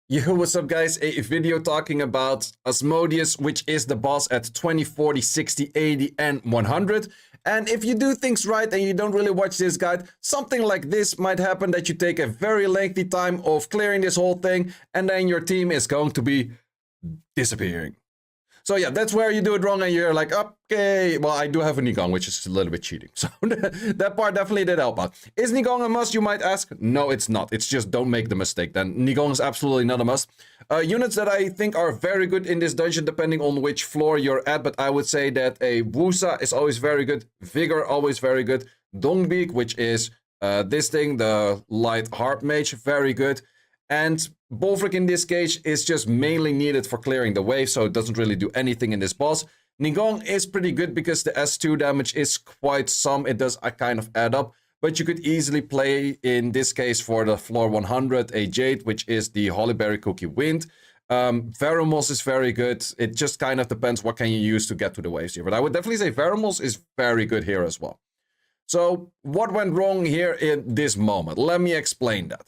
Yo, what's up guys? A video talking about Asmodeus, which is the boss at 20, 40, 60, 80 and 100. And if you do things right and you don't really watch this guide, something like this might happen, that you take a very lengthy time of clearing this whole thing and then your team is going to be disappearing. So yeah, that's where you do it wrong and you're like, okay, well, I do have a Nigong, which is a little bit cheating. So that part definitely did help out. Is Nigong a must, you might ask? No, it's not. It's just don't make the mistake then. Nigong is absolutely not a must. Units that I think are very good in this dungeon, depending on which floor you're at, but I would say that a Wusa is always very good. Vigor, always very good. Dongbeek, which is this thing, the light harp mage, very good. And Bolfric in this case is just mainly needed for clearing the wave, so it doesn't really do anything in this boss. Nigong is pretty good because the S2 damage is quite some. It does kind of add up, but you could easily play, in this case for the floor 100, a Jade, which is the Hollyberry Cookie Wind. Veromos is very good. It just kind of depends what can you use to get to the waves here. But I would definitely say Veromos is very good here as well. So what went wrong here in this moment? Let me explain that.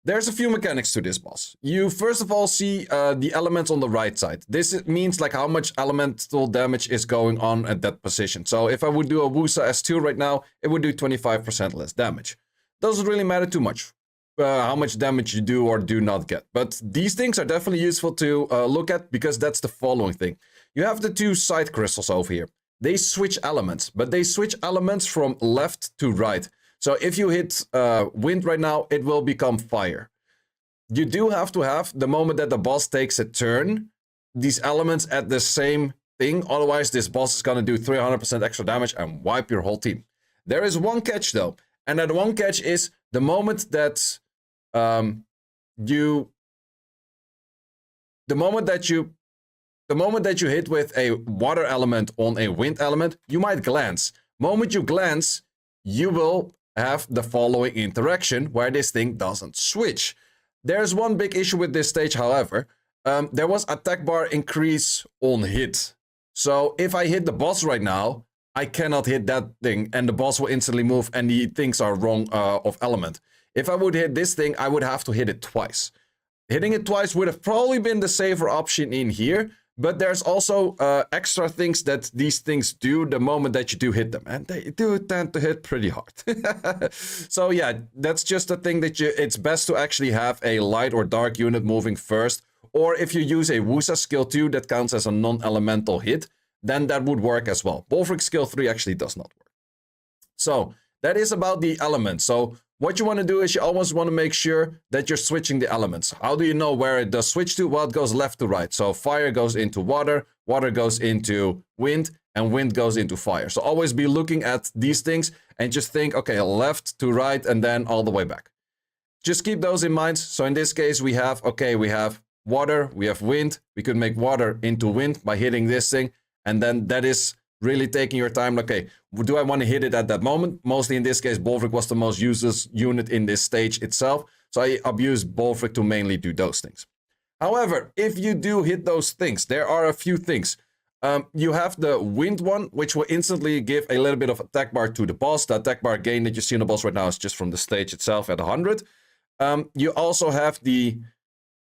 There's a few mechanics to this boss. You first of all see the elements on the right side. This means like how much elemental damage is going on at that position. So if I would do a Wusa S2 right now, it would do 25% less damage. Doesn't really matter too much how much damage you do or do not get. But these things are definitely useful to look at, because that's the following thing. You have the two side crystals over here. They switch elements, but they switch elements from left to right. So if you hit wind right now, it will become fire. You do have to have, the moment that the boss takes a turn, these elements at the same thing. Otherwise, this boss is going to do 300% extra damage and wipe your whole team. There is one catch though. And that one catch is the moment that you hit with a water element on a wind element, you might glance. Moment you glance, you will have the following interaction where this thing doesn't switch. There's one big issue with this stage, however. There was attack bar increase on hit. So if I hit the boss right now, I cannot hit that thing and the boss will instantly move and the things are wrong of element. If I would hit this thing, I would have to hit it twice. Hitting it twice would have probably been the safer option in here. But there's also extra things that these things do the moment that you do hit them. And they do tend to hit pretty hard. So yeah, that's just a thing that it's best to actually have a light or dark unit moving first. Or if you use a Wusa skill 2 that counts as a non-elemental hit, then that would work as well. Bolfric skill 3 actually does not work. So that is about the elements. So what you want to do is you always want to make sure that you're switching the elements. How do you know where it does switch to? Well, it goes left to right. So fire goes into water, water goes into wind, and wind goes into fire. So always be looking at these things and just think, okay, left to right and then all the way back. Just keep those in mind. So in this case, we have, okay, we have water, we have wind. We could make water into wind by hitting this thing. And then that is really taking your time. Okay, do I want to hit it at that moment? Mostly in this case, Bolfric was the most useless unit in this stage itself. So I abused Bolfric to mainly do those things. However, if you do hit those things, there are a few things. You have the wind one, which will instantly give a little bit of attack bar to the boss. The attack bar gain that you see on the boss right now is just from the stage itself at 100. You also have the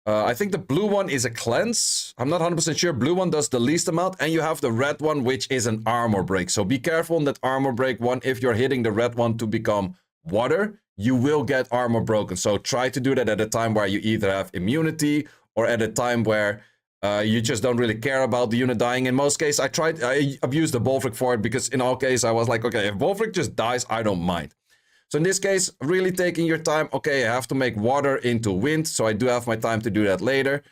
I think the blue one is a cleanse. I'm not 100% sure. Blue one does the least amount. And you have the red one, which is an armor break. So be careful on that armor break one. If you're hitting the red one to become water, you will get armor broken. So try to do that at a time where you either have immunity or at a time where you just don't really care about the unit dying. In most cases, I abused the Bolfric for it because in all cases, I was like, okay, if Bolfric just dies, I don't mind. So in this case, really taking your time. Okay, I have to make water into wind. So I do have my time to do that later.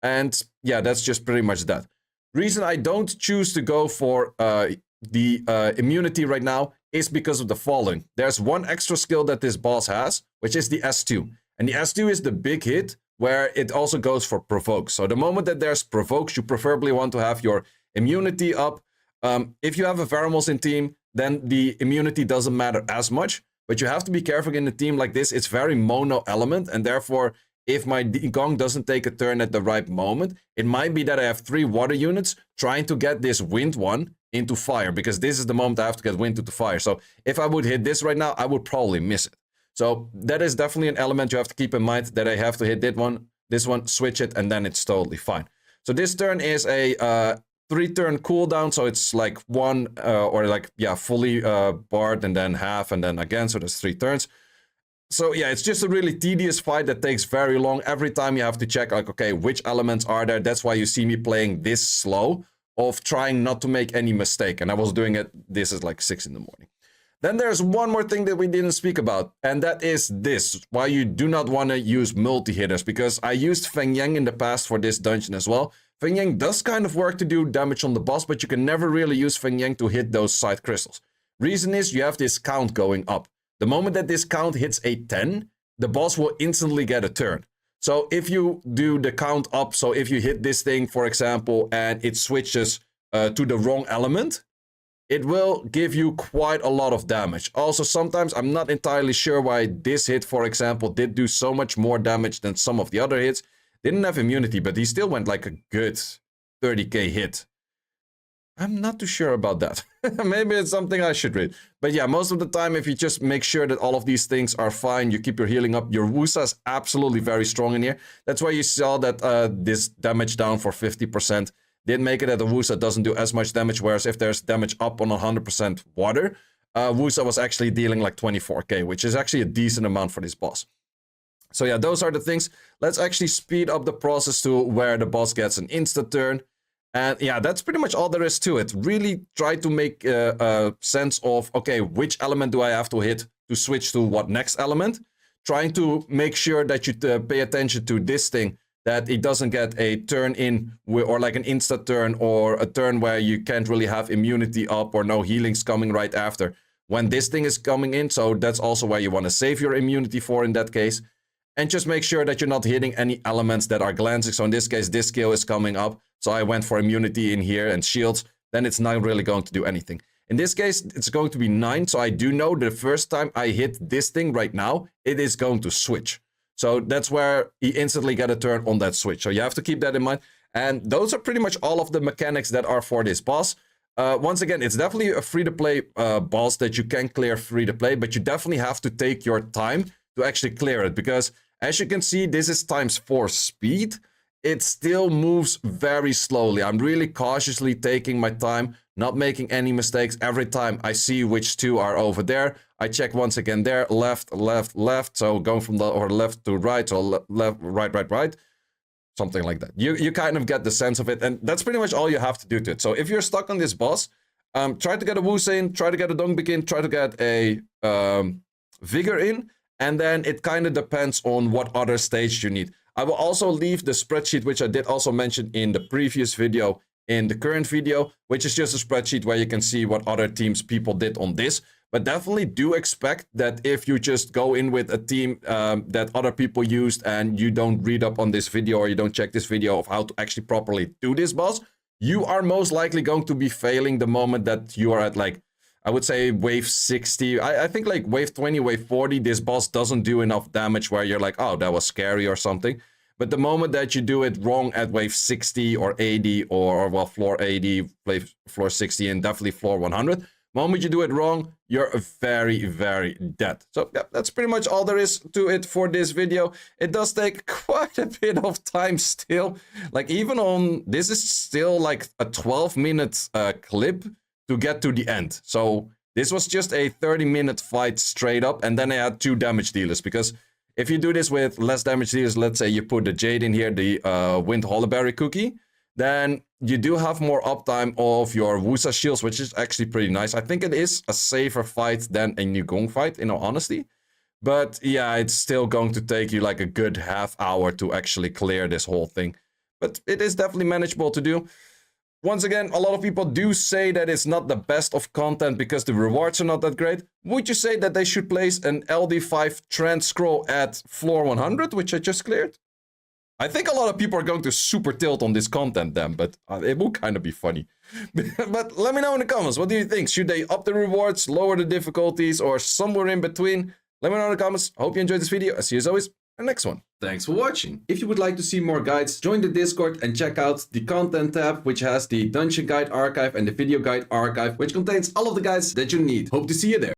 And yeah, that's just pretty much that. Reason I don't choose to go for the immunity right now is because of the following. There's one extra skill that this boss has, which is the S2. And the S2 is the big hit where it also goes for provokes. So the moment that there's provokes, you preferably want to have your immunity up. If you have a Veromos in team, then the immunity doesn't matter as much. But you have to be careful in a team like this. It's very mono element. And therefore, if my Gong doesn't take a turn at the right moment, it might be that I have 3 water units trying to get this wind one into fire. Because this is the moment I have to get wind into fire. So if I would hit this right now, I would probably miss it. So that is definitely an element you have to keep in mind, that I have to hit this one, switch it, and then it's totally fine. So this turn is a 3-turn cooldown, so it's like one or like, yeah, fully barred and then half and then again, so there's 3 turns. So yeah, it's just a really tedious fight that takes very long. Every time you have to check like, okay, which elements are there? That's why you see me playing this slow, of trying not to make any mistake. And I was doing it, this is like 6 in the morning. Then there's one more thing that we didn't speak about, and that is this, why you do not want to use multi-hitters, because I used Feng Yang in the past for this dungeon as well. Feng Yang does kind of work to do damage on the boss, but you can never really use Feng Yang to hit those side crystals. Reason is you have this count going up. The moment that this count hits a 10, the boss will instantly get a turn. So if you do the count up, so if you hit this thing, for example, and it switches to the wrong element, it will give you quite a lot of damage. Also, sometimes I'm not entirely sure why this hit, for example, did do so much more damage than some of the other hits. Didn't have immunity, but he still went like a good 30k hit. I'm not too sure about that. Maybe it's something I should read. But yeah, most of the time, if you just make sure that all of these things are fine, you keep your healing up, your Wusa is absolutely very strong in here. That's why you saw that this damage down for 50% did make it that the Wusa doesn't do as much damage, whereas if there's damage up on 100% water, Wusa was actually dealing like 24k, which is actually a decent amount for this boss. So yeah, those are the things. Let's actually speed up the process to where the boss gets an insta-turn. And yeah, that's pretty much all there is to it. Really try to make a sense of, okay, which element do I have to hit to switch to what next element? Trying to make sure that you pay attention to this thing, that it doesn't get a turn in or like an insta turn, or a turn where you can't really have immunity up or no healings coming right after when this thing is coming in. So that's also why you want to save your immunity for in that case. And just make sure that you're not hitting any elements that are glancing. So in this case, this skill is coming up. So I went for immunity in here and shields. Then it's not really going to do anything. In this case, it's going to be 9. So I do know the first time I hit this thing right now, it is going to switch. So that's where he instantly get a turn on that switch. So you have to keep that in mind. And those are pretty much all of the mechanics that are for this boss. Once again, it's definitely a free-to-play boss that you can clear free-to-play. But you definitely have to take your time to actually clear it, because as you can see, this is ×4 speed. It still moves very slowly. I'm really cautiously taking my time, not making any mistakes. Every time I see which 2 are over there, I check once again there, left, left, left. So going from the left to right, so left, right, right, right. Something like that. You kind of get the sense of it, and that's pretty much all you have to do to it. So if you're stuck on this boss, try to get a Wusa in, try to get a Dongbik in, try to get a Vigor in. And then it kind of depends on what other stage you need. I will also leave the spreadsheet, which I did also mention in the previous video, in the current video, which is just a spreadsheet where you can see what other teams people did on this. But definitely do expect that if you just go in with a team that other people used and you don't read up on this video, or you don't check this video of how to actually properly do this boss, you are most likely going to be failing the moment that you are at, like, I would say wave 60. I think like wave 20, wave 40, this boss doesn't do enough damage where you're like, oh, that was scary or something. But the moment that you do it wrong at wave 60 or 80, or well, floor 80, floor 60, and definitely floor 100, moment you do it wrong, you're very, very dead. So yeah, that's pretty much all there is to it for this video. It does take quite a bit of time still. Like even on, this is still like a 12-minute clip to get to the end. So this was just a 30-minute fight straight up, and then I had 2 damage dealers, because if you do this with less damage dealers, let's say you put the Jade in here, the Wind Hollowberry cookie, then you do have more uptime of your Wusa shields, which is actually pretty nice. I think it is a safer fight than a Nugong fight, in all honesty. But yeah, it's still going to take you like a good half hour to actually clear this whole thing. But it is definitely manageable to do. Once again, a lot of people do say that it's not the best of content because the rewards are not that great. Would you say that they should place an LD5 trend scroll at floor 100, which I just cleared? I think a lot of people are going to super tilt on this content then, but it will kind of be funny. But let me know in the comments, what do you think? Should they up the rewards, lower the difficulties, or somewhere in between? Let me know in the comments. I hope you enjoyed this video. I'll see you as always in the next one. Thanks for watching. If you would like to see more guides, join the Discord and check out the content tab, which has the dungeon guide archive and the video guide archive, which contains all of the guides that you need. Hope to see you there.